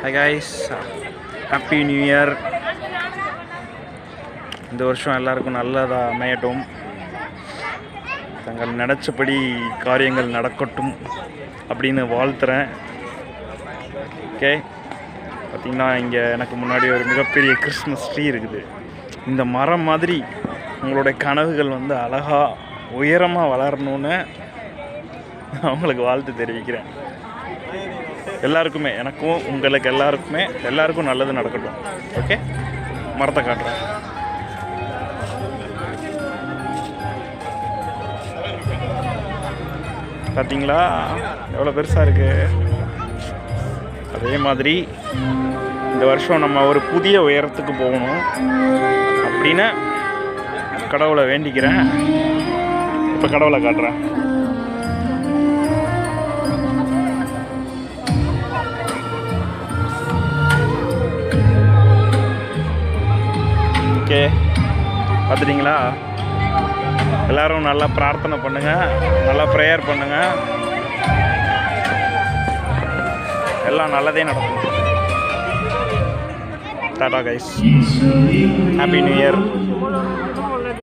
Hi guys, happy new year. இந்த வருஷம் எல்லாருக்கும் நல்லதாக அமையட்டும், தங்கள் நினச்சபடி காரியங்கள் நடக்கட்டும் அப்படின்னு வாழ்த்துறேன். ஓகே, பார்த்திங்கன்னா இங்கே எனக்கு முன்னாடி ஒரு மிகப்பெரிய கிறிஸ்மஸ் ட்ரீ இருக்குது. இந்த மரம் மாதிரி உங்களுடைய கனவுகள் வந்து அழகாக உயரமாக வளரணும்னு அவங்களுக்கு வாழ்த்து தெரிவிக்கிறேன். எல்லாருக்குமே, எனக்கும் உங்களுக்கு எல்லாருக்கும் நல்லது நடக்கட்டும். ஓகே, மரத்தை காட்டுறேன். பார்த்தீங்களா எவ்வளோ பெருசாக இருக்குது. அதே மாதிரி இந்த வருஷம் நம்ம ஒரு புதிய உயரத்துக்கு போகணும் அப்படின்னு கடவுளை வேண்டிக்கிறேன். இப்போ கடவுளை காட்டுறேன். ஓகே, பார்த்துட்டிங்களா? எல்லோரும் நல்லா பிரார்த்தனை பண்ணுங்கள், நல்லா ப்ரேயர் பண்ணுங்கள், எல்லாம் நல்லதே நடக்கும். Tata guys, happy new year.